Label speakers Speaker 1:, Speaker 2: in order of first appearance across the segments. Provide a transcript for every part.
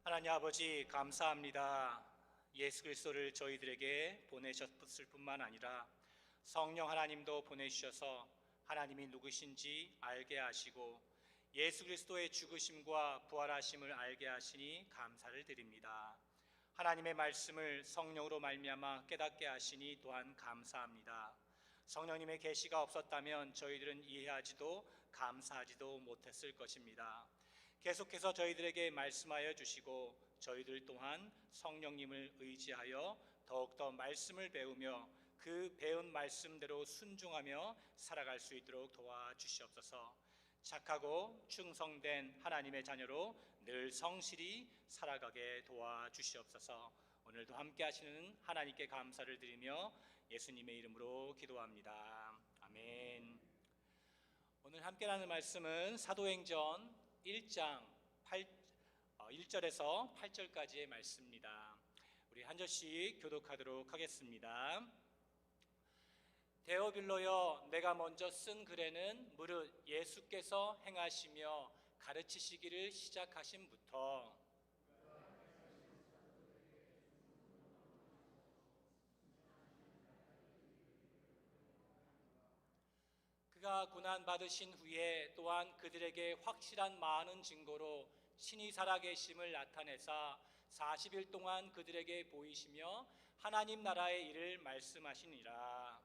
Speaker 1: 하나님 아버지 감사합니다. 예수 그리스도를 저희들에게 보내셨을 뿐만 아니라 성령 하나님도 보내주셔서 하나님이 누구신지 알게 하시고 예수 그리스도의 죽으심과 부활하심을 알게 하시니 감사를 드립니다. 하나님의 말씀을 성령으로 말미암아 깨닫게 하시니 또한 감사합니다. 성령님의 계시가 없었다면 저희들은 이해하지도 감사하지도 못했을 것입니다. 계속해서 저희들에게 말씀하여 주시고 저희들 또한 성령님을 의지하여 더욱더 말씀을 배우며 그 배운 말씀대로 순종하며 살아갈 수 있도록 도와주시옵소서. 착하고 충성된 하나님의 자녀로 늘 성실히 살아가게 도와주시옵소서. 오늘도 함께 하시는 하나님께 감사를 드리며 예수님의 이름으로 기도합니다. 아멘. 오늘 함께 나눌 말씀은 사도행전 1장 1절에서 8절까지의 말씀입니다. 우리 한 절씩 교독하도록 하겠습니다. 데오빌로여, 내가 먼저 쓴 글에는 무릇 예수께서 행하시며 가르치시기를 시작하심부터 그가 고난 받으신 후에 또한 그들에게 확실한 많은 증거로 신이 살아계심을 나타내사 40일 동안 그들에게 보이시며 하나님 나라의 일을 말씀하시니라.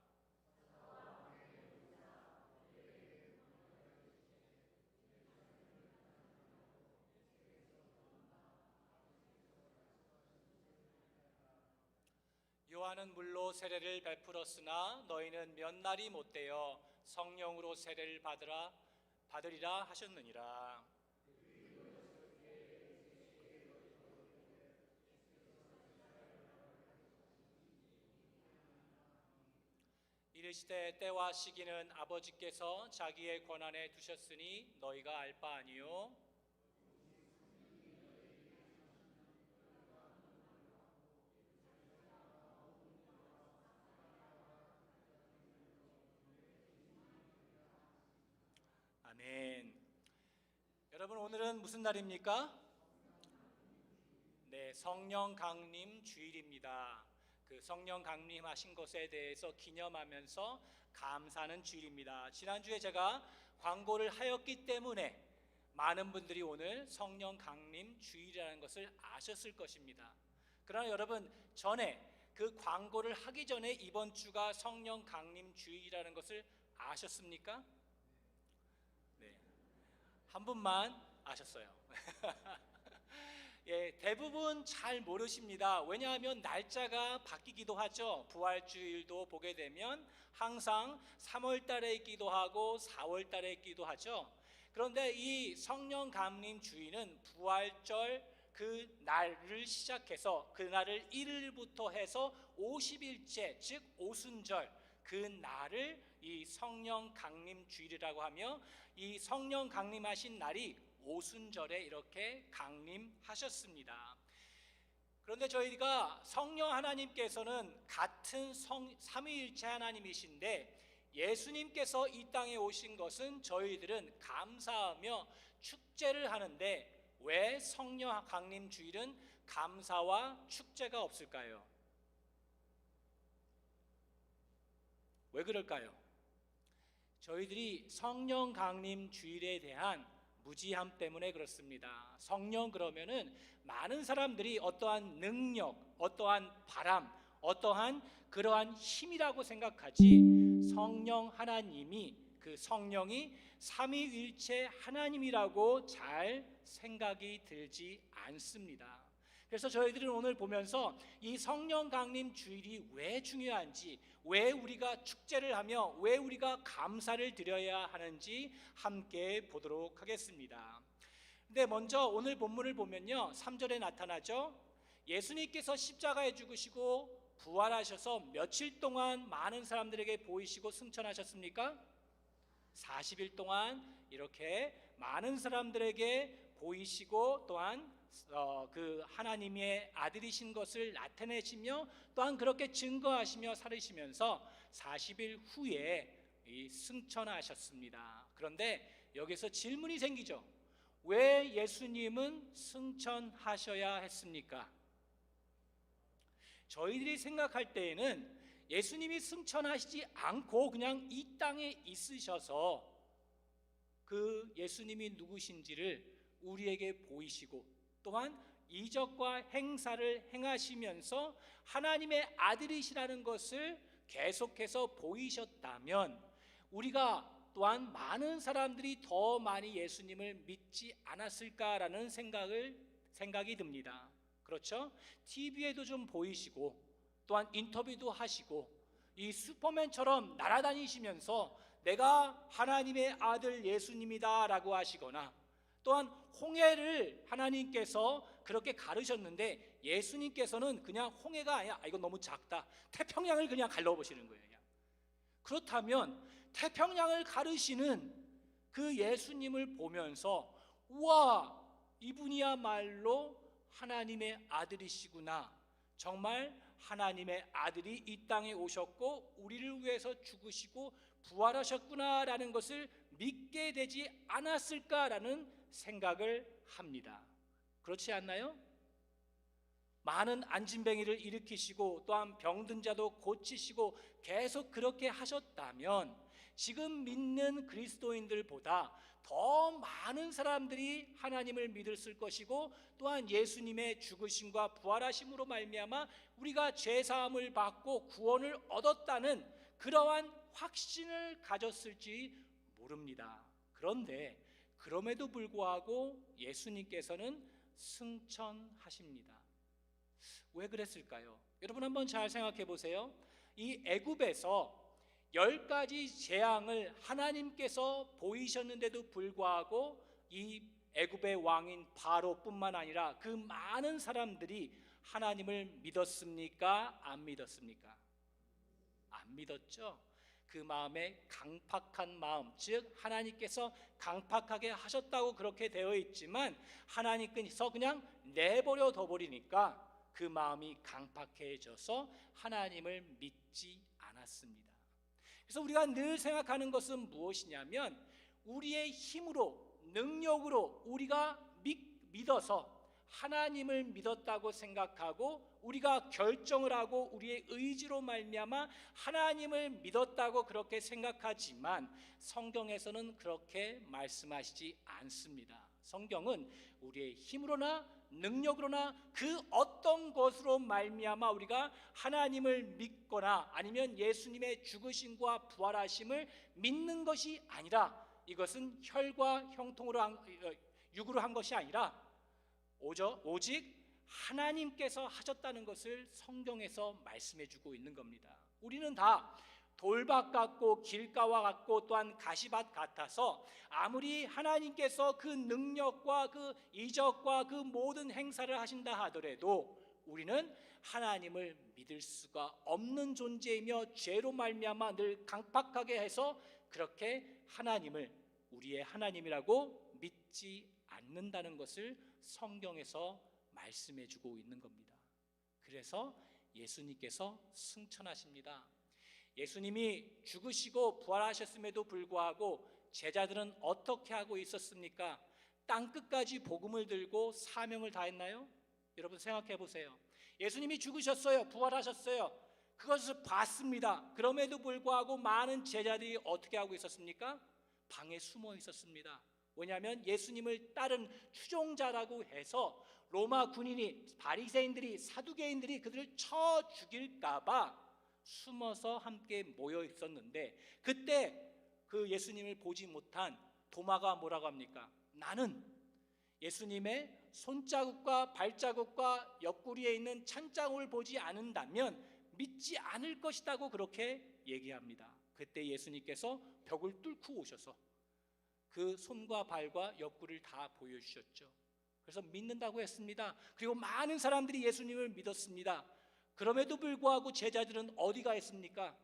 Speaker 1: 요한은 물로 세례를 베풀었으나 너희는 몇 날이 못되어 성령으로 세례를 받으리라 하셨느니라. 이르시되 때와 시기는 아버지께서 자기의 권한에 두셨으니 너희가 알 바 아니요. 아멘. 여러분, 오늘은 무슨 날입니까? 네, 성령 강림 주일입니다. 그 성령 강림하신 것에 대해서 기념하면서 감사하는 주일입니다. 지난주에 제가 광고를 하였기 때문에 많은 분들이 오늘 성령 강림 주일이라는 것을 아셨을 것입니다. 그러나 여러분, 전에 그 광고를 하기 전에 이번 주가 성령 강림 주일이라는 것을 아셨습니까? 네, 한 분만 아셨어요. 예, 대부분 잘 모르십니다. 왜냐하면 날짜가 바뀌기도 하죠. 부활주일도 보게 되면 항상 3월 달에 있기도 하고 4월 달에 있기도 하죠. 그런데 이 성령 강림 주일은 부활절 그 날을 시작해서 그 날을 1일부터 해서 50일째 즉 오순절 그 날을 이 성령 강림 주일이라고 하며 이 성령 강림하신 날이 오순절에 이렇게 강림하셨습니다. 그런데 저희가 성령 하나님께서는 같은 삼위일체 하나님이신데 예수님께서 이 땅에 오신 것은 저희들은 감사하며 축제를 하는데 왜 성령 강림 주일은 감사와 축제가 없을까요? 왜 그럴까요? 저희들이 성령 강림 주일에 대한 무지함 때문에 그렇습니다. 성령 그러면은 많은 사람들이 어떠한 능력, 어떠한 바람, 어떠한 그러한 힘이라고 생각하지 성령 하나님이 그 성령이 삼위일체 하나님이라고 잘 생각이 들지 않습니다. 그래서 저희들은 오늘 보면서 이 성령 강림 주일이 왜 중요한지, 왜 우리가 축제를 하며 왜 우리가 감사를 드려야 하는지 함께 보도록 하겠습니다. 근데 먼저 오늘 본문을 보면요, 3절에 나타나죠. 예수님께서 십자가에 죽으시고 부활하셔서 며칠 동안 많은 사람들에게 보이시고 승천하셨습니까? 40일 동안 이렇게 많은 사람들에게 보이시고 또한 그 하나님의 아들이신 것을 나타내시며 또한 그렇게 증거하시며 살으시면서 40일 후에 승천하셨습니다. 그런데 여기서 질문이 생기죠. 왜 예수님은 승천하셔야 했습니까? 저희들이 생각할 때에는 예수님이 승천하시지 않고 그냥 이 땅에 있으셔서 그 예수님이 누구신지를 우리에게 보이시고 또한 이적과 행사를 행하시면서 하나님의 아들이시라는 것을 계속해서 보이셨다면 우리가 또한 많은 사람들이 더 많이 예수님을 믿지 않았을까라는 생각이 듭니다. 그렇죠? TV에도 좀 보이시고 또한 인터뷰도 하시고 이 슈퍼맨처럼 날아다니시면서 내가 하나님의 아들 예수님이다 라고 하시거나 또한 홍해를 하나님께서 그렇게 가르셨는데 예수님께서는 그냥 홍해가 아니야, 이건 너무 작다, 태평양을 그냥 갈라보시는 거예요. 그냥. 그렇다면 태평양을 가르시는 그 예수님을 보면서 우와, 이분이야말로 하나님의 아들이시구나, 정말 하나님의 아들이 이 땅에 오셨고 우리를 위해서 죽으시고 부활하셨구나 라는 것을 믿게 되지 않았을까라는 생각을 합니다. 그렇지 않나요? 많은 안진뱅이를 일으키시고 또한 병든 자도 고치시고 계속 그렇게 하셨다면 지금 믿는 그리스도인들보다 더 많은 사람들이 하나님을 믿었을 것이고 또한 예수님의 죽으심과 부활하심으로 말미암아 우리가 죄사함을 받고 구원을 얻었다는 그러한 확신을 가졌을지 모릅니다. 그런데 그럼에도 불구하고 예수님께서는 승천하십니다. 왜 그랬을까요? 여러분 한번 잘 생각해 보세요. 이 애굽에서 10가지 재앙을 하나님께서 보이셨는데도 불구하고 이 애굽의 왕인 바로뿐만 아니라 그 많은 사람들이 하나님을 믿었습니까? 안 믿었습니까? 안 믿었죠. 그 마음에 강팍한 마음, 즉 하나님께서 강팍하게 하셨다고 그렇게 되어 있지만 하나님께서 그냥 내버려 둬버리니까 그 마음이 강팍해져서 하나님을 믿지 않았습니다. 그래서 우리가 늘 생각하는 것은 무엇이냐면 우리의 힘으로 능력으로 우리가 믿어서 하나님을 믿었다고 생각하고 우리가 결정을 하고 우리의 의지로 말미암아 하나님을 믿었다고 그렇게 생각하지만 성경에서는 그렇게 말씀하시지 않습니다. 성경은 우리의 힘으로나 능력으로나 그 어떤 것으로 말미암아 우리가 하나님을 믿거나 아니면 예수님의 죽으심과 부활하심을 믿는 것이 아니라 이것은 혈과 형통으로 육으로 한 것이 아니라 오직 하나님께서 하셨다는 것을 성경에서 말씀해 주고 있는 겁니다. 우리는 다 돌밭 같고 길가와 같고 또한 가시밭 같아서 아무리 하나님께서 그 능력과 그 이적과 그 모든 행사를 하신다 하더라도 우리는 하나님을 믿을 수가 없는 존재이며 죄로 말미암아 늘 강팍하게 해서 그렇게 하나님을 우리의 하나님이라고 믿지 않는다는 것을 성경에서 말씀해 주고 있는 겁니다. 그래서 예수님께서 승천하십니다. 예수님이 죽으시고 부활하셨음에도 불구하고 제자들은 어떻게 하고 있었습니까? 땅끝까지 복음을 들고 사명을 다했나요? 여러분 생각해 보세요. 예수님이 죽으셨어요. 부활하셨어요. 그것을 봤습니다. 그럼에도 불구하고 많은 제자들이 어떻게 하고 있었습니까? 방에 숨어 있었습니다. 왜냐하면 예수님을 따른 추종자라고 해서 로마 군인이 바리새인들이 사두개인들이 그들을 쳐 죽일까 봐 숨어서 함께 모여 있었는데 그때 그 예수님을 보지 못한 도마가 뭐라고 합니까? 나는 예수님의 손자국과 발자국과 옆구리에 있는 찬자국을 보지 않는다면 믿지 않을 것이라고 그렇게 얘기합니다. 그때 예수님께서 벽을 뚫고 오셔서 그 손과 발과 옆구리를 다 보여주셨죠. 그래서 믿는다고 했습니다. 그리고 많은 사람들이 예수님을 믿었습니다. 그럼에도 불구하고 제자들은 어디가 있습니까?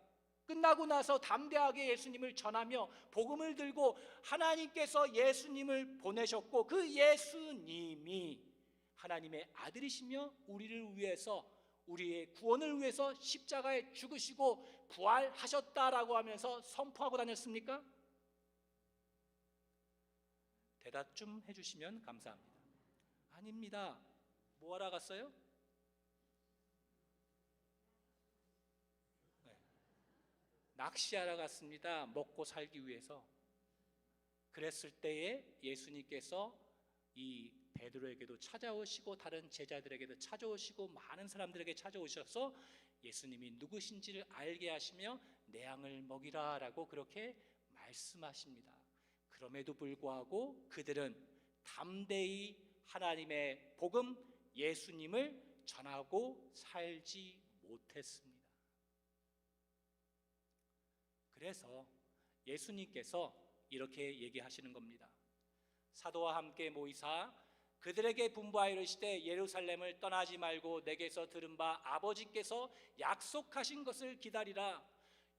Speaker 1: 끝나고 나서 담대하게 예수님을 전하며 복음을 들고 하나님께서 예수님을 보내셨고 그 예수님이 하나님의 아들이시며 우리를 위해서 우리의 구원을 위해서 십자가에 죽으시고 부활하셨다라고 하면서 선포하고 다녔습니까? 대답 좀 해주시면 감사합니다. 아닙니다. 뭐 하러 갔어요? 네. 낚시하러 갔습니다. 먹고 살기 위해서. 그랬을 때에 예수님께서 이 베드로에게도 찾아오시고 다른 제자들에게도 찾아오시고 많은 사람들에게 찾아오셔서 예수님이 누구신지를 알게 하시며 내 양을 먹이라 라고 그렇게 말씀하십니다. 그럼에도 불구하고 그들은 담대히 하나님의 복음 예수님을 전하고 살지 못했습니다. 그래서 예수님께서 이렇게 얘기하시는 겁니다. 사도와 함께 모이사 그들에게 분부하여 이르시되 예루살렘을 떠나지 말고 내게서 들은 바 아버지께서 약속하신 것을 기다리라.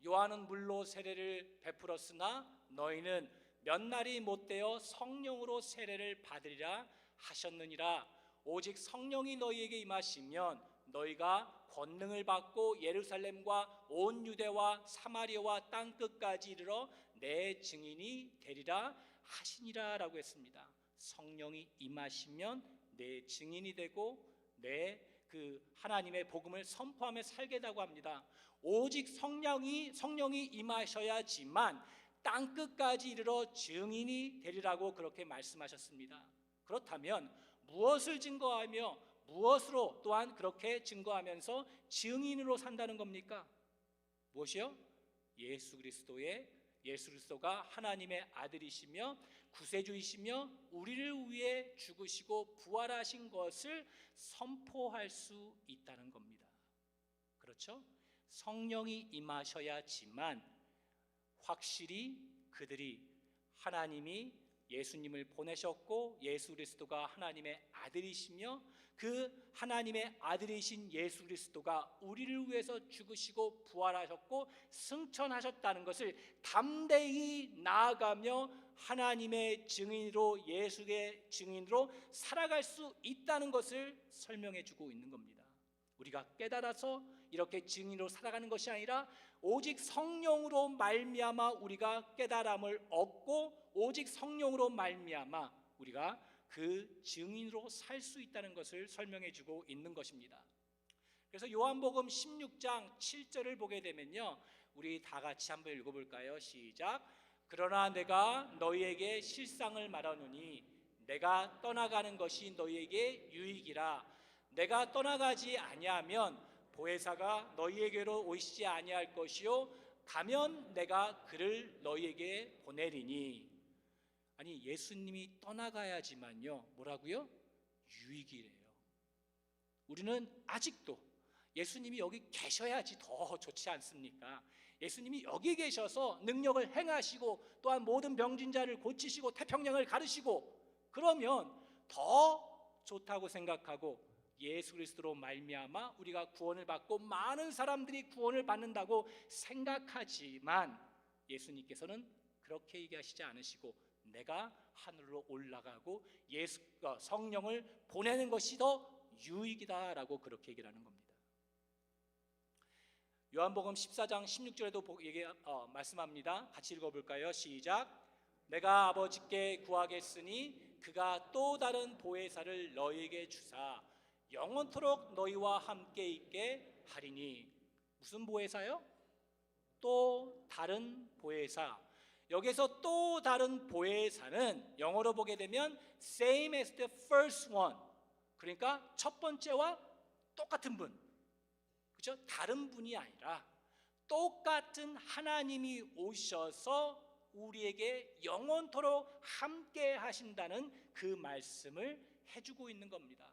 Speaker 1: 요한은 물로 세례를 베풀었으나 너희는 몇 날이 못되어 성령으로 세례를 받으리라 하셨느니라. 오직 성령이 너희에게 임하시면 너희가 권능을 받고 예루살렘과 온 유대와 사마리아와 땅 끝까지 이르러 내 증인이 되리라 하시니라 라고 했습니다. 성령이 임하시면 내 증인이 되고 내 그 하나님의 복음을 선포하며 살겠다고 합니다. 오직 성령이 임하셔야지만 땅 끝까지 이르러 증인이 되리라고 그렇게 말씀하셨습니다. 그렇다면 무엇을 증거하며 무엇으로 또한 그렇게 증거하면서 증인으로 산다는 겁니까? 무엇이요? 예수 그리스도가 하나님의 아들이시며 구세주이시며 우리를 위해 죽으시고 부활하신 것을 선포할 수 있다는 겁니다. 그렇죠? 성령이 임하셔야지만 확실히 그들이 하나님이 예수님을 보내셨고 예수 그리스도가 하나님의 아들이시며 그 하나님의 아들이신 예수 그리스도가 우리를 위해서 죽으시고 부활하셨고 승천하셨다는 것을 담대히 나아가며 하나님의 증인으로 예수의 증인으로 살아갈 수 있다는 것을 설명해 주고 있는 겁니다. 우리가 깨달아서 이렇게 증인으로 살아가는 것이 아니라 오직 성령으로 말미암아 우리가 깨달음을 얻고 오직 성령으로 말미암아 우리가 그 증인으로 살 수 있다는 것을 설명해 주고 있는 것입니다. 그래서 요한복음 16장 7절을 보게 되면요, 우리 다 같이 한번 읽어볼까요? 시작. 그러나 내가 너희에게 실상을 말하노니 내가 떠나가는 것이 너희에게 유익이라. 내가 떠나가지 아니하면 보혜사가 너희에게로 오시지 아니할 것이요 가면 내가 그를 너희에게 보내리니. 아니 예수님이 떠나가야지만요 뭐라고요? 유익이래요. 우리는 아직도 예수님이 여기 계셔야지 더 좋지 않습니까? 예수님이 여기 계셔서 능력을 행하시고 또한 모든 병진 자를 고치시고 태평양을 가르시고 그러면 더 좋다고 생각하고 예수 그리스도로 말미암아 우리가 구원을 받고 많은 사람들이 구원을 받는다고 생각하지만 예수님께서는 그렇게 얘기하시지 않으시고 내가 하늘로 올라가고 성령을 보내는 것이 더 유익이다라고 그렇게 얘기를 하는 겁니다. 요한복음 14장 16절에도 말씀합니다. 같이 읽어볼까요? 시작. 내가 아버지께 구하겠으니 그가 또 다른 보혜사를 너희에게 주사 영원토록 너희와 함께 있게 하리니. 무슨 보혜사요? 또 다른 보혜사. 여기서 또 다른 보혜사는 영어로 보게 되면 same as the first one. 그러니까 첫 번째와 똑같은 분. 그렇죠? 다른 분이 아니라 똑같은 하나님이 오셔서 우리에게 영원토록 함께 하신다는 그 말씀을 해주고 있는 겁니다.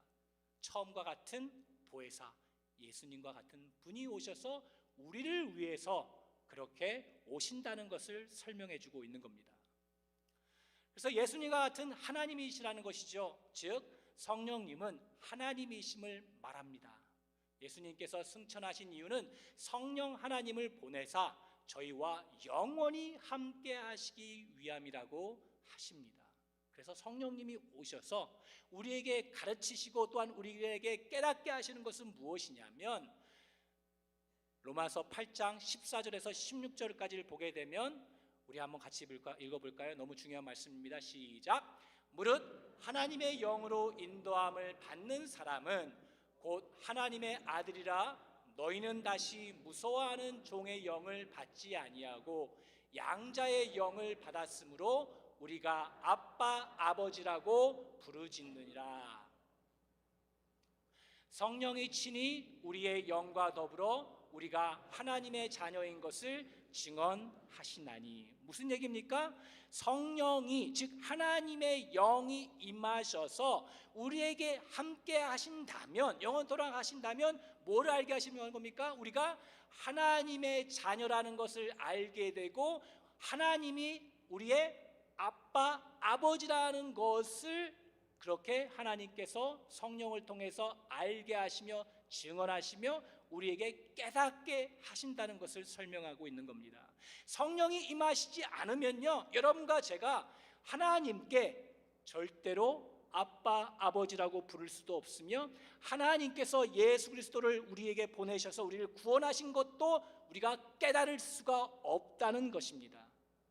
Speaker 1: 처음과 같은 보혜사 예수님과 같은 분이 오셔서 우리를 위해서 그렇게 오신다는 것을 설명해 주고 있는 겁니다. 그래서 예수님과 같은 하나님이시라는 것이죠. 즉 성령님은 하나님이심을 말합니다. 예수님께서 승천하신 이유는 성령 하나님을 보내사 저희와 영원히 함께 하시기 위함이라고 하십니다. 그래서 성령님이 오셔서 우리에게 가르치시고 또한 우리에게 깨닫게 하시는 것은 무엇이냐면 로마서 8장 14절에서 16절까지를 보게 되면 우리 한번 같이 읽어볼까요? 너무 중요한 말씀입니다. 시작. 무릇 하나님의 영으로 인도함을 받는 사람은 곧 하나님의 아들이라 너희는 다시 무서워하는 종의 영을 받지 아니하고 양자의 영을 받았으므로 우리가 아빠 아버지라고 부르짖느니라. 성령이 친히 우리의 영과 더불어 우리가 하나님의 자녀인 것을 증언하시나니. 무슨 얘기입니까? 성령이, 즉 하나님의 영이 임하셔서 우리에게 함께 하신다면, 영원토록 하신다면 뭘 알게 하시는 겁니까? 우리가 하나님의 자녀라는 것을 알게 되고 하나님이 우리의 아빠, 아버지라는 것을 그렇게 하나님께서 성령을 통해서 알게 하시며 증언하시며 우리에게 깨닫게 하신다는 것을 설명하고 있는 겁니다. 성령이 임하시지 않으면요, 여러분과 제가 하나님께 절대로 아빠, 아버지라고 부를 수도 없으며 하나님께서 예수 그리스도를 우리에게 보내셔서 우리를 구원하신 것도 우리가 깨달을 수가 없다는 것입니다.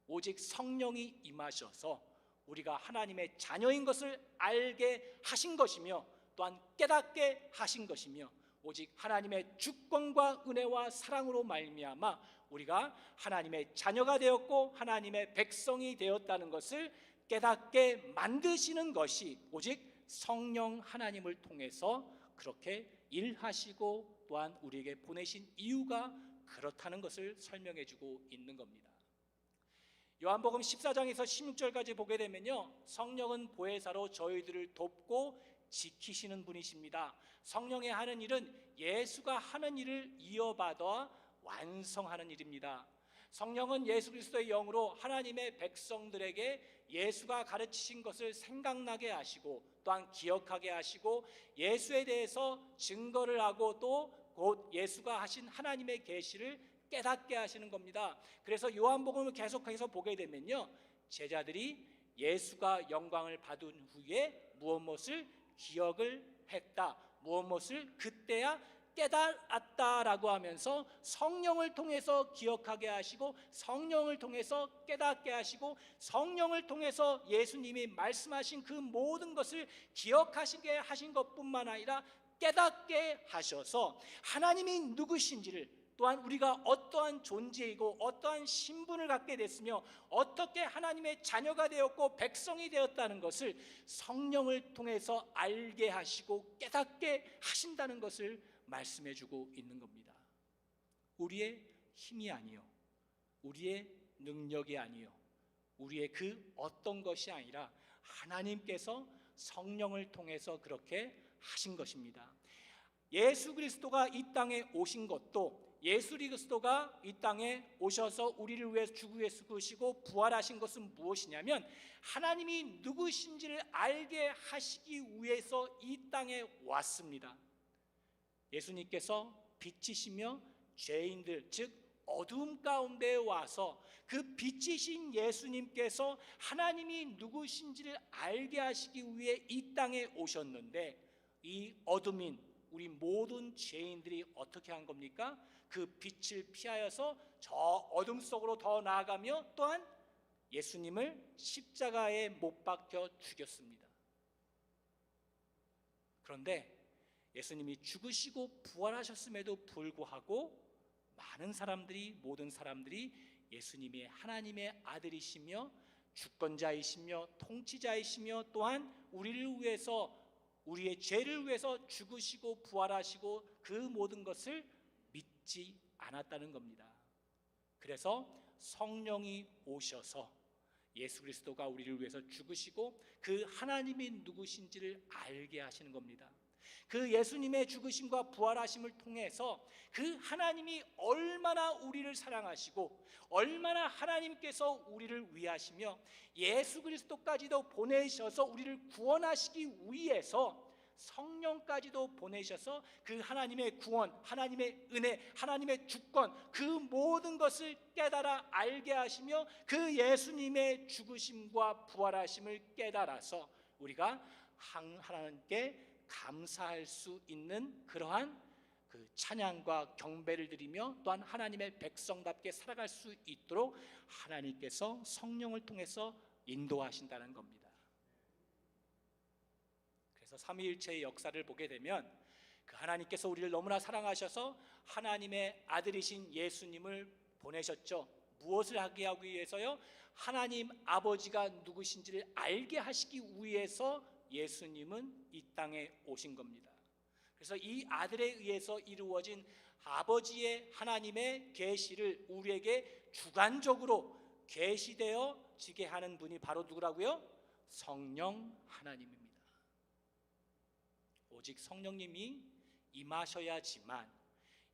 Speaker 1: 오직 성령이 임하셔서 우리가 하나님의 자녀인 것을 알게 하신 것이며 또한 깨닫게 하신 것이며 오직 하나님의 주권과 은혜와 사랑으로 말미암아 우리가 하나님의 자녀가 되었고 하나님의 백성이 되었다는 것을 깨닫게 만드시는 것이 오직 성령 하나님을 통해서 그렇게 일하시고 또한 우리에게 보내신 이유가 그렇다는 것을 설명해 주고 있는 겁니다. 요한복음 14장에서 16절까지 보게 되면요, 성령은 보혜사로 저희들을 돕고 지키시는 분이십니다. 성령의 하는 일은 예수가 하는 일을 이어받아 완성하는 일입니다. 성령은 예수 그리스도의 영으로 하나님의 백성들에게 예수가 가르치신 것을 생각나게 하시고 또한 기억하게 하시고 예수에 대해서 증거를 하고 또 곧 예수가 하신 하나님의 계시를 깨닫게 하시는 겁니다. 그래서 요한복음을 계속해서 보게 되면요, 제자들이 예수가 영광을 받은 후에 무엇을 기억을 했다, 무엇을 그때야 깨달았다라고 하면서 성령을 통해서 기억하게 하시고 성령을 통해서 깨닫게 하시고 성령을 통해서 예수님이 말씀하신 그 모든 것을 기억하시게 하신 것뿐만 아니라 깨닫게 하셔서 하나님이 누구신지를 또한 우리가 어떠한 존재이고 어떠한 신분을 갖게 됐으며 어떻게 하나님의 자녀가 되었고 백성이 되었다는 것을 성령을 통해서 알게 하시고 깨닫게 하신다는 것을 말씀해 주고 있는 겁니다. 우리의 힘이 아니요, 우리의 능력이 아니요, 우리의 그 어떤 것이 아니라 하나님께서 성령을 통해서 그렇게 하신 것입니다. 예수 그리스도가 이 땅에 오신 것도, 예수 그리스도가 이 땅에 오셔서 우리를 위해 죽으시고 부활하신 것은 무엇이냐면 하나님이 누구신지를 알게 하시기 위해서 이 땅에 왔습니다. 예수님께서 빛이시며 죄인들, 즉 어두움 가운데 와서 그 빛이신 예수님께서 하나님이 누구신지를 알게 하시기 위해 이 땅에 오셨는데 이 어둠인 우리 모든 죄인들이 어떻게 한 겁니까? 그 빛을 피하여서 저 어둠 속으로 더 나아가며 또한 예수님을 십자가에 못 박혀 죽였습니다. 그런데 예수님이 죽으시고 부활하셨음에도 불구하고 많은 사람들이, 모든 사람들이 예수님이 하나님의 아들이시며 주권자이시며 통치자이시며 또한 우리를 위해서, 우리의 죄를 위해서 죽으시고 부활하시고 그 모든 것을 믿지 않았다는 겁니다. 그래서 성령이 오셔서 예수 그리스도가 우리를 위해서 죽으시고 그 하나님이 누구신지를 알게 하시는 겁니다. 그 예수님의 죽으심과 부활하심을 통해서 그 하나님이 얼마나 우리를 사랑하시고 얼마나 하나님께서 우리를 위하시며 예수 그리스도까지도 보내셔서 우리를 구원하시기 위해서 성령까지도 보내셔서 그 하나님의 구원, 하나님의 은혜, 하나님의 주권, 그 모든 것을 깨달아 알게 하시며 그 예수님의 죽으심과 부활하심을 깨달아서 우리가 하나님께 감사할 수 있는 그러한 그 찬양과 경배를 드리며 또한 하나님의 백성답게 살아갈 수 있도록 하나님께서 성령을 통해서 인도하신다는 겁니다. 그래서 삼위일체의 역사를 보게 되면 그 하나님께서 우리를 너무나 사랑하셔서 하나님의 아들이신 예수님을 보내셨죠. 무엇을 하게 하기 위해서요? 하나님 아버지가 누구신지를 알게 하시기 위해서 예수님은 이 땅에 오신 겁니다. 그래서 이 아들에 의해서 이루어진 아버지의 하나님의 계시를 우리에게 주관적으로 계시되어 지게 하는 분이 바로 누구라고요? 성령 하나님입니다. 오직 성령님이 임하셔야지만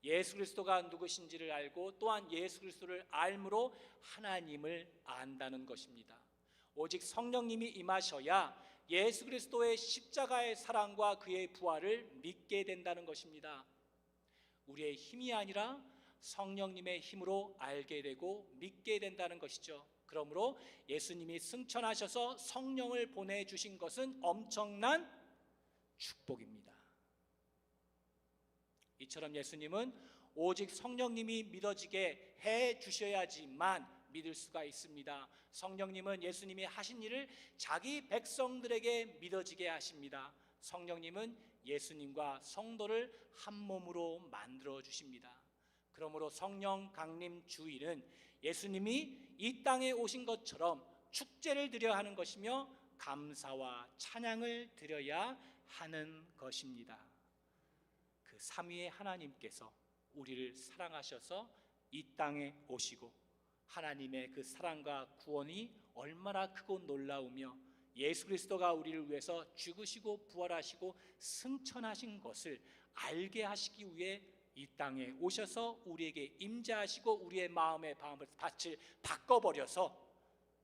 Speaker 1: 예수 그리스도가 누구신지를 알고 또한 예수 그리스도를 알므로 하나님을 안다는 것입니다. 오직 성령님이 임하셔야 예수 그리스도의 십자가의 사랑과 그의 부활을 믿게 된다는 것입니다. 우리의 힘이 아니라 성령님의 힘으로 알게 되고 믿게 된다는 것이죠. 그러므로 예수님이 승천하셔서 성령을 보내주신 것은 엄청난 축복입니다. 이처럼 예수님은 오직 성령님이 믿어지게 해 주셔야지만 믿을 수가 있습니다. 성령님은 예수님이 하신 일을 자기 백성들에게 믿어지게 하십니다. 성령님은 예수님과 성도를 한 몸으로 만들어 주십니다. 그러므로 성령 강림 주일은 예수님이 이 땅에 오신 것처럼 축제를 드려야 하는 것이며 감사와 찬양을 드려야 하는 것입니다. 그 삼위의 하나님께서 우리를 사랑하셔서 이 땅에 오시고 하나님의 그 사랑과 구원이 얼마나 크고 놀라우며 예수 그리스도가 우리를 위해서 죽으시고 부활하시고 승천하신 것을 알게 하시기 위해 이 땅에 오셔서 우리에게 임재하시고 우리의 마음의 밭을 바꿔버려서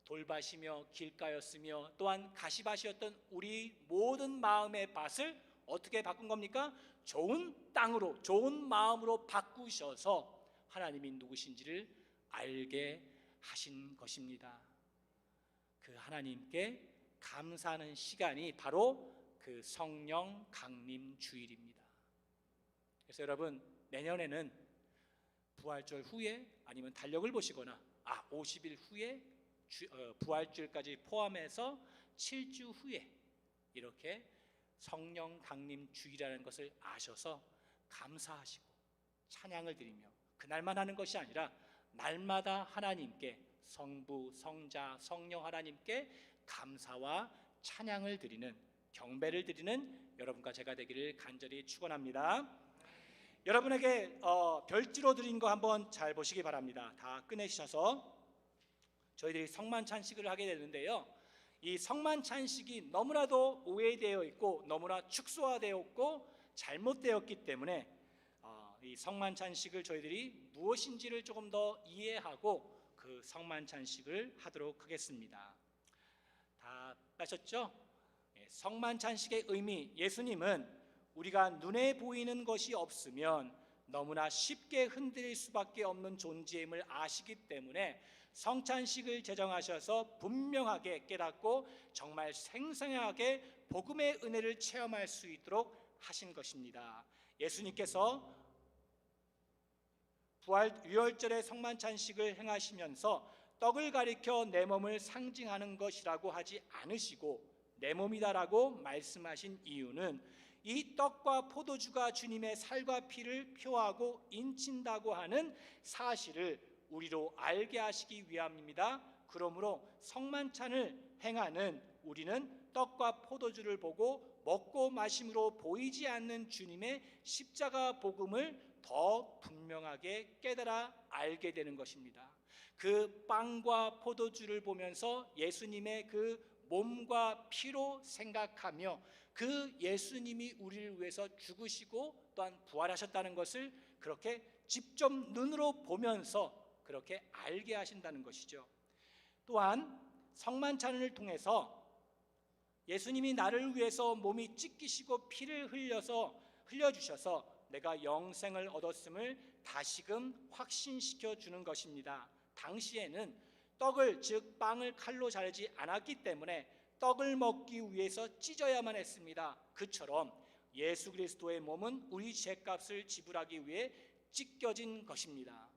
Speaker 1: 돌밭이며 길가였으며 또한 가시밭이었던 우리 모든 마음의 밭을 어떻게 바꾼 겁니까? 좋은 땅으로, 좋은 마음으로 바꾸셔서 하나님이 누구신지를 알게 하신 것입니다. 그 하나님께 감사하는 시간이 바로 그 성령 강림 주일입니다. 그래서 여러분, 내년에는 부활절 후에 아니면 달력을 보시거나 50일 후에 부활절까지 포함해서 7주 후에 이렇게 성령 강림 주일이라는 것을 아셔서 감사하시고 찬양을 드리며 그날만 하는 것이 아니라 날마다 하나님께 성부, 성자, 성령 하나님께 감사와 찬양을 드리는, 경배를 드리는 여러분과 제가 되기를 간절히 축원합니다. 여러분에게 별지로 드린 거 한번 잘 보시기 바랍니다. 다 꺼내셔서 저희들이 성만찬식을 하게 되는데요, 이 성만찬식이 너무나도 오해되어 있고 너무나 축소화되어 있고 잘못되었기 때문에 이 성만찬식을 저희들이 무엇인지를 조금 더 이해하고 그 성만찬식을 하도록 하겠습니다. 다 아셨죠? 성만찬식의 의미, 예수님은 우리가 눈에 보이는 것이 없으면 너무나 쉽게 흔들릴 수밖에 없는 존재임을 아시기 때문에 성찬식을 제정하셔서 분명하게 깨닫고 정말 생생하게 복음의 은혜를 체험할 수 있도록 하신 것입니다. 예수님께서 부활 유월절의 성만찬식을 행하시면서 떡을 가리켜 내 몸을 상징하는 것이라고 하지 않으시고 내 몸이다라고 말씀하신 이유는 이 떡과 포도주가 주님의 살과 피를 표하고 인친다고 하는 사실을 우리로 알게 하시기 위함입니다. 그러므로 성만찬을 행하는 우리는 떡과 포도주를 보고 먹고 마심으로 보이지 않는 주님의 십자가 복음을 더 분명하게 깨달아 알게 되는 것입니다. 그 빵과 포도주를 보면서 예수님의 그 몸과 피로 생각하며 그 예수님이 우리를 위해서 죽으시고 또한 부활하셨다는 것을 그렇게 직접 눈으로 보면서 그렇게 알게 하신다는 것이죠. 또한 성만찬을 통해서 예수님이 나를 위해서 몸이 찢기시고 피를 흘려주셔서 내가 영생을 얻었음을 다시금 확신시켜 주는 것입니다. 당시에는 떡을, 즉 빵을 칼로 자르지 않았기 때문에 떡을 먹기 위해서 찢어야만 했습니다. 그처럼 예수 그리스도의 몸은 우리 죄값을 지불하기 위해 찢겨진 것입니다.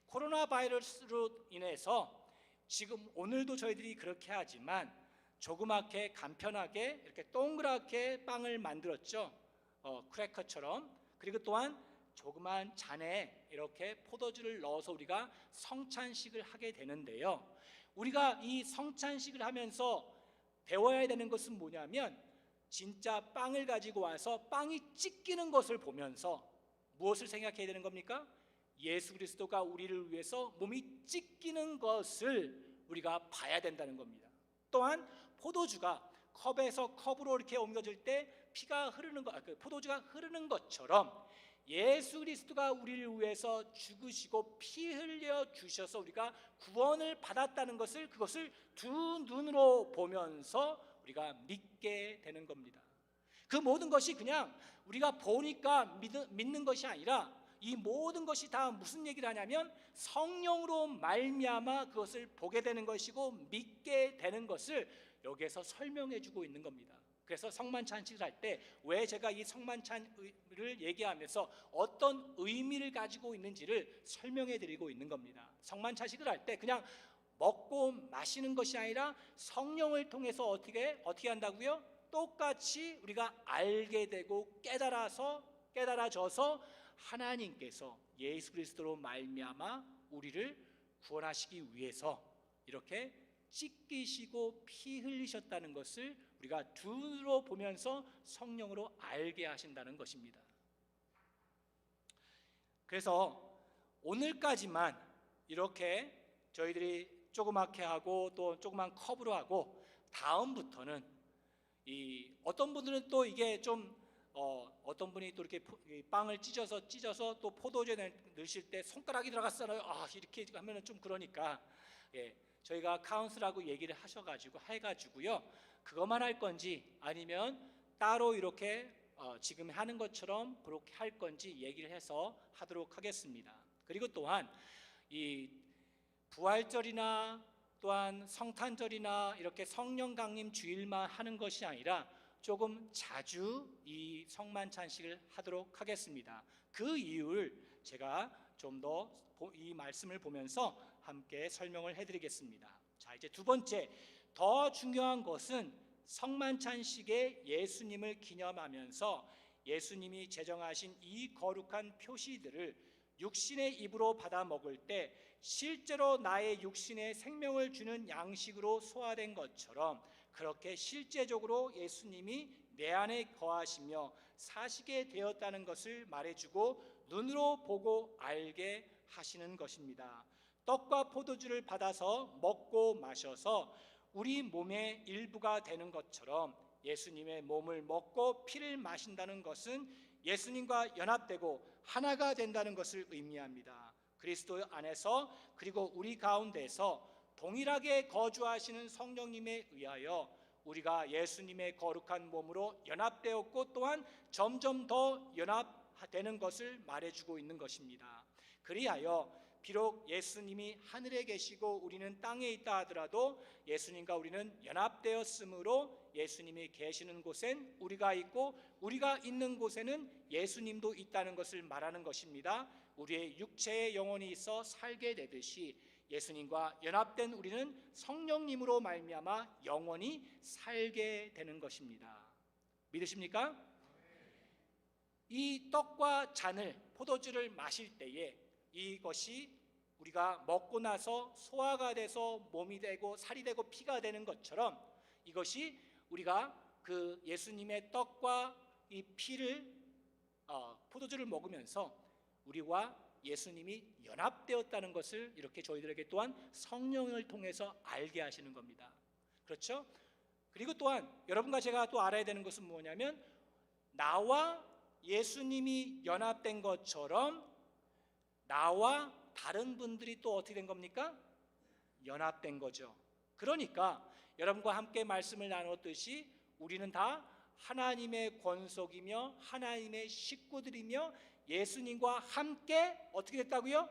Speaker 1: 코로나 바이러스로 인해서 지금 오늘도 저희들이 그렇게 하지만 조그맣게 간편하게 이렇게 동그랗게 빵을 만들었죠. 크래커처럼. 그리고 또한 조그만 잔에 이렇게 포도주를 넣어서 우리가 성찬식을 하게 되는데요. 우리가 이 성찬식을 하면서 배워야 되는 것은 뭐냐면, 진짜 빵을 가지고 와서 빵이 찢기는 것을 보면서 무엇을 생각해야 되는 겁니까? 예수 그리스도가 우리를 위해서 몸이 찢기는 것을 우리가 봐야 된다는 겁니다. 또한 포도주가 컵에서 컵으로 이렇게 옮겨질 때 피가 흐르는 것, 포도주가 흐르는 것처럼 예수 그리스도가 우리를 위해서 죽으시고 피 흘려 주셔서 우리가 구원을 받았다는 것을, 그것을 두 눈으로 보면서 우리가 믿게 되는 겁니다. 그 모든 것이 그냥 우리가 보니까 믿는 것이 아니라, 이 모든 것이 다 무슨 얘기를 하냐면 성령으로 말미암아 그것을 보게 되는 것이고 믿게 되는 것을 여기에서 설명해 주고 있는 겁니다. 그래서 성만찬식을 할 때 왜 제가 이 성만찬을 얘기하면서 어떤 의미를 가지고 있는지를 설명해 드리고 있는 겁니다. 성만찬식을 할 때 그냥 먹고 마시는 것이 아니라 성령을 통해서 어떻게 한다고요? 똑같이 우리가 알게 되고 깨달아져서 하나님께서 예수 그리스도로 말미암아 우리를 구원하시기 위해서 이렇게 찢기시고 피 흘리셨다는 것을 우리가 눈으로 보면서 성령으로 알게 하신다는 것입니다. 그래서 오늘까지만 이렇게 저희들이 조그맣게 하고 또 조그만 컵으로 하고, 다음부터는 어떤 분들은 또 이게 좀 어떤 분이 또 이렇게 빵을 찢어서 또 포도주에 넣으실 때 손가락이 들어갔어요. 이렇게 하면은 좀 그러니까, 저희가 카운슬하고 얘기를 해가지고요, 그것만 할 건지 아니면 따로 이렇게 지금 하는 것처럼 그렇게 할 건지 얘기를 해서 하도록 하겠습니다. 그리고 또한 이 부활절이나 또한 성탄절이나 이렇게 성령 강림 주일만 하는 것이 아니라 조금 자주 이 성만찬식을 하도록 하겠습니다. 그 이유를 제가 좀 더 이 말씀을 보면서 함께 설명을 해드리겠습니다. 자, 이제 두 번째, 더 중요한 것은 성만찬식에 예수님을 기념하면서 예수님이 제정하신 이 거룩한 표시들을 육신의 입으로 받아 먹을 때 실제로 나의 육신에 생명을 주는 양식으로 소화된 것처럼 그렇게 실제적으로 예수님이 내 안에 거하시며 사시게 되었다는 것을 말해주고 눈으로 보고 알게 하시는 것입니다. 떡과 포도주를 받아서 먹고 마셔서 우리 몸의 일부가 되는 것처럼 예수님의 몸을 먹고 피를 마신다는 것은 예수님과 연합되고 하나가 된다는 것을 의미합니다. 그리스도 안에서 그리고 우리 가운데서 동일하게 거주하시는 성령님에 의하여 우리가 예수님의 거룩한 몸으로 연합되었고 또한 점점 더 연합되는 것을 말해주고 있는 것입니다. 그리하여 비록 예수님이 하늘에 계시고 우리는 땅에 있다 하더라도 예수님과 우리는 연합되었으므로 예수님이 계시는 곳엔 우리가 있고 우리가 있는 곳에는 예수님도 있다는 것을 말하는 것입니다. 우리의 육체의 영혼이 있어 살게 되듯이 예수님과 연합된 우리는 성령님으로 말미암아 영원히 살게 되는 것입니다. 믿으십니까? 이 떡과 잔을, 포도주를 마실 때에 이것이 우리가 먹고 나서 소화가 돼서 몸이 되고 살이 되고 피가 되는 것처럼 이것이 우리가 그 예수님의 떡과 이 피를 포도주를 먹으면서 우리와 예수님이 연합되었다는 것을 이렇게 저희들에게 또한 성령을 통해서 알게 하시는 겁니다. 그렇죠? 그리고 또한 여러분과 제가 또 알아야 되는 것은 뭐냐면 나와 예수님이 연합된 것처럼 나와 다른 분들이 또 어떻게 된 겁니까? 연합된 거죠. 그러니까 여러분과 함께 말씀을 나눴듯이 우리는 다 하나님의 권속이며 하나님의 식구들이며 예수님과 함께 어떻게 됐다고요?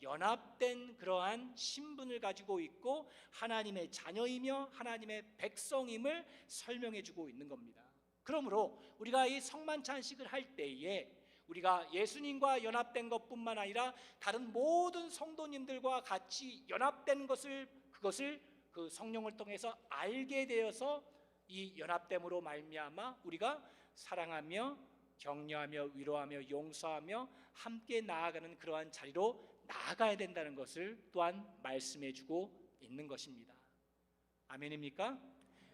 Speaker 1: 연합된 그러한 신분을 가지고 있고 하나님의 자녀이며 하나님의 백성임을 설명해 주고 있는 겁니다. 그러므로 우리가 이 성만찬식을 할 때에 우리가 예수님과 연합된 것뿐만 아니라 다른 모든 성도님들과 같이 연합된 그것을 그 성령을 통해서 알게 되어서 이 연합됨으로 말미암아 우리가 사랑하며 격려하며 위로하며 용서하며 함께 나아가는 그러한 자리로 나아가야 된다는 것을 또한 말씀해주고 있는 것입니다. 아멘입니까?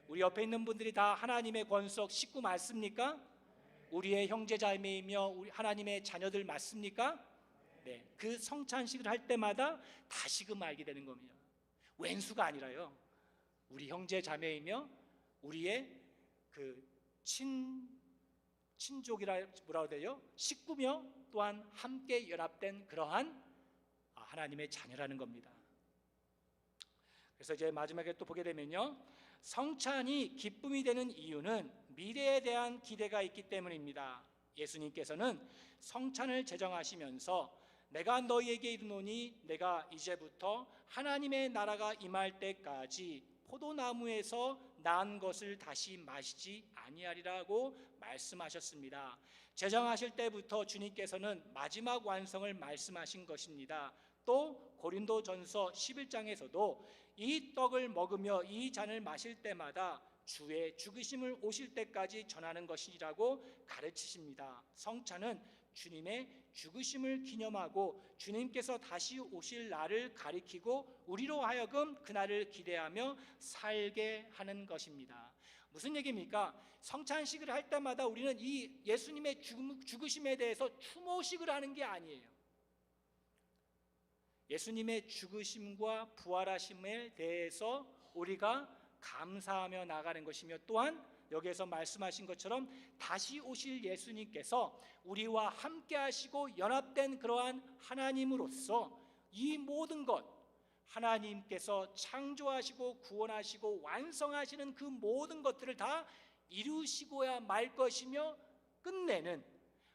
Speaker 1: 우리 옆에 있는 분들이 다 하나님의 권속 식구 맞습니까? 우리의 형제자매이며 우리 하나님의 자녀들 맞습니까? 네, 그 성찬식을 할 때마다 다시금 알게 되는 겁니다. 왼수가 아니라요, 우리 형제자매이며 우리의 그 친족이라 뭐라고 돼요? 식구며 또한 함께 연합된 그러한 하나님의 자녀라는 겁니다. 그래서 이제 마지막에 또 보게 되면요, 성찬이 기쁨이 되는 이유는 미래에 대한 기대가 있기 때문입니다. 예수님께서는 성찬을 제정하시면서 내가 너희에게 이르노니 내가 이제부터 하나님의 나라가 임할 때까지 포도나무에서 난 것을 다시 마시지 아니하리라고 말씀하셨습니다. 제정하실 때부터 주님께서는 마지막 완성을 말씀하신 것입니다. 또 고린도전서 11장에서도 이 떡을 먹으며 이 잔을 마실 때마다 주의 죽으심을 오실 때까지 전하는 것이라고 가르치십니다. 성찬은 주님의 죽으심을 기념하고 주님께서 다시 오실 날을 가리키고 우리로 하여금 그날을 기대하며 살게 하는 것입니다. 무슨 얘기입니까? 성찬식을 할 때마다 우리는 이 예수님의 죽으심에 대해서 추모식을 하는 게 아니에요. 예수님의 죽으심과 부활하심에 대해서 우리가 감사하며 나가는 것이며, 또한 여기에서 말씀하신 것처럼 다시 오실 예수님께서 우리와 함께 하시고 연합된 그러한 하나님으로서 이 모든 것, 하나님께서 창조하시고 구원하시고 완성하시는 그 모든 것들을 다 이루시고야 말 것이며, 끝내는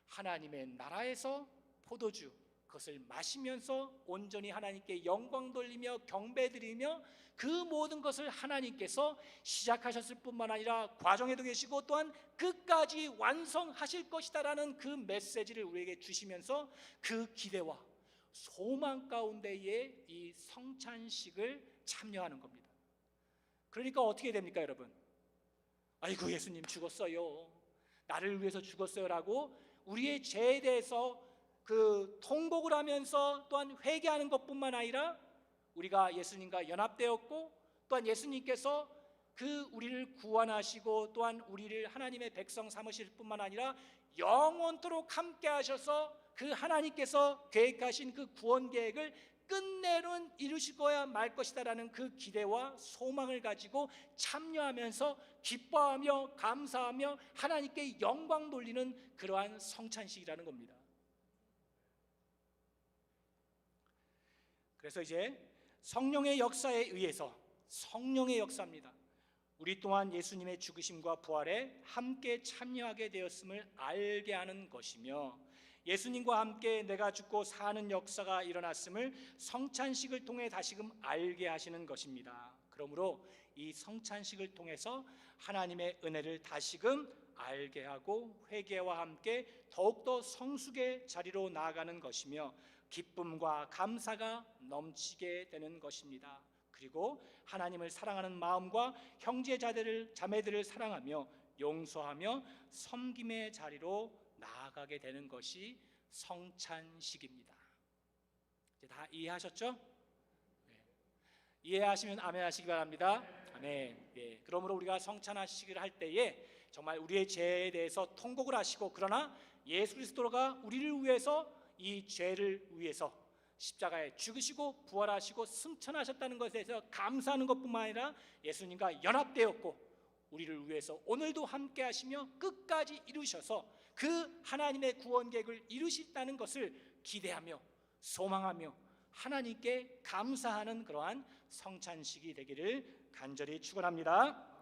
Speaker 1: 하나님의 나라에서 포도주 그것을 마시면서 온전히 하나님께 영광 돌리며 경배드리며 그 모든 것을 하나님께서 시작하셨을 뿐만 아니라 과정에도 계시고 또한 끝까지 완성하실 것이다라는 그 메시지를 우리에게 주시면서 그 기대와 소망 가운데에 이 성찬식을 참여하는 겁니다. 그러니까 어떻게 됩니까, 여러분? 아이고, 예수님 죽었어요, 나를 위해서 죽었어요라고 우리의 죄에 대해서 그 통곡을 하면서 또한 회개하는 것뿐만 아니라 우리가 예수님과 연합되었고 또한 예수님께서 그 우리를 구원하시고 또한 우리를 하나님의 백성 삼으실 뿐만 아니라 영원토록 함께 하셔서 그 하나님께서 계획하신 그 구원 계획을 끝내는 이루시고야 말 것이다라는 그 기대와 소망을 가지고 참여하면서 기뻐하며 감사하며 하나님께 영광 돌리는 그러한 성찬식이라는 겁니다. 그래서 이제 성령의 역사에 의해서, 성령의 역사입니다, 우리 또한 예수님의 죽으심과 부활에 함께 참여하게 되었음을 알게 하는 것이며, 예수님과 함께 내가 죽고 사는 역사가 일어났음을 성찬식을 통해 다시금 알게 하시는 것입니다. 그러므로 이 성찬식을 통해서 하나님의 은혜를 다시금 알게 하고 회개와 함께 더욱더 성숙의 자리로 나아가는 것이며 기쁨과 감사가 넘치게 되는 것입니다. 그리고 하나님을 사랑하는 마음과 자매들을 사랑하며 용서하며 섬김의 자리로 나아가게 되는 것이 성찬식입니다. 이제 다 이해하셨죠? 네. 이해하시면 아멘 하시기 바랍니다. 아멘. 네. 그러므로 우리가 성찬식을 할 때에 정말 우리의 죄에 대해서 통곡을 하시고, 그러나 예수 그리스도가 우리를 위해서 이 죄를 위해서 십자가에 죽으시고 부활하시고 승천하셨다는 것에 대해서 감사하는 것뿐만 아니라 예수님과 연합되었고 우리를 위해서 오늘도 함께 하시며 끝까지 이루셔서 그 하나님의 구원 계획을 이루신다는 것을 기대하며 소망하며 하나님께 감사하는 그러한 성찬식이 되기를 간절히 축원합니다.